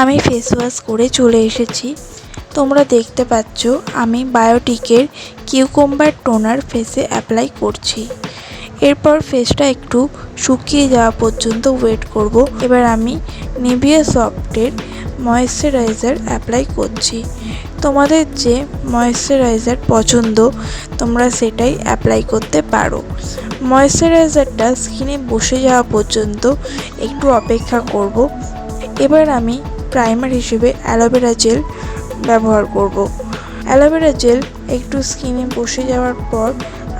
আমি face wash করে চলে এসেছি। তোমরা দেখতে পাচ্ছ আমি বায়োটিকের কিউকাম্বার টোনার ফেসে অ্যাপ্লাই করছি। এরপর ফেসটা একটু শুকিয়ে যাওয়া পর্যন্ত ওয়েট করব। এবার আমি নিভিয়া সফটের ময়েশ্চারাইজার অ্যাপ্লাই করছি। তোমাদের যে ময়েশ্চারাইজার পছন্দ তোমরা সেটাই অ্যাপ্লাই করতে পারো। ময়েশ্চারাইজারটা স্কিনে বসে যাওয়া পর্যন্ত একটু অপেক্ষা করব। এবার আমি প্রাইমার হিসেবে অ্যালোভেরা জেল ব্যবহার করব। অ্যালোভেরা জেল একটু স্কিনে বসে যাওয়ার পর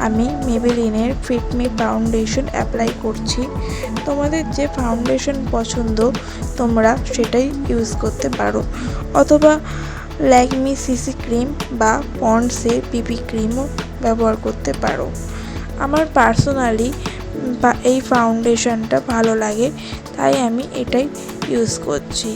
আমি মেবেলিনের ফিট মি ফাউন্ডেশন অ্যাপ্লাই করছি। তোমাদের যে ফাউন্ডেশন পছন্দ তোমরা সেটাই ইউজ করতে পারো, অথবা ল্যাকমি সিসি ক্রিম বা পন্ডসের পিপি ক্রিমও ব্যবহার করতে পারো। আমার পার্সোনালি এই ফাউন্ডেশনটা ভালো লাগে, তাই আমি এটাই ইউজ করছি।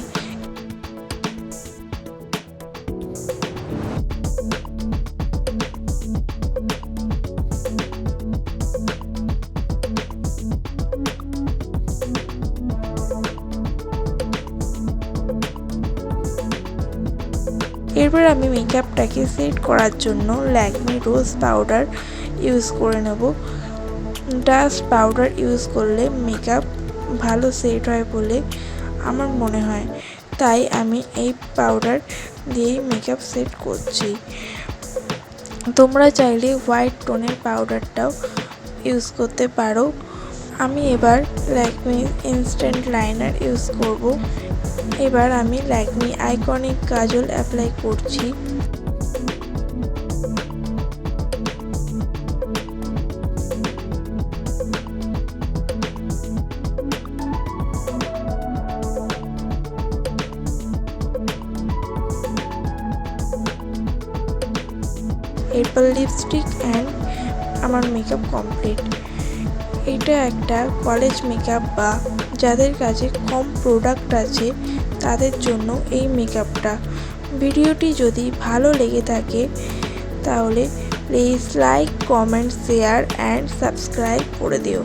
এরপর আমি মেকআপটাকে সেট করার জন্য ল্যাকমি রোজ পাউডার ইউজ করে নেব। ডাস্ট পাউডার ইউজ করলে মেকআপ ভালো সেট হয় বলে আমার মনে হয়, তাই আমি এই পাউডার দিয়েই মেকআপ সেট করছি। তোমরা চাইলে হোয়াইট টোনের পাউডারটাও ইউজ করতে পারো। আমি এবার ল্যাকমি ইনস্ট্যান্ট লাইনার ইউজ করব। এবার আমি ল্যাকমি আইকনিক কাজল অ্যাপ্লাই করছি। এরপর লিপস্টিক অ্যান্ড আমার মেকআপ কমপ্লিট। এটা একটা কলেজ মেকআপ বা যাদের কাছে কম প্রোডাক্ট আছে তাদের জন্য এই মেকআপটা। ভিডিওটি যদি ভালো লেগে থাকে তাহলে please like, comment, share and subscribe করে দিও।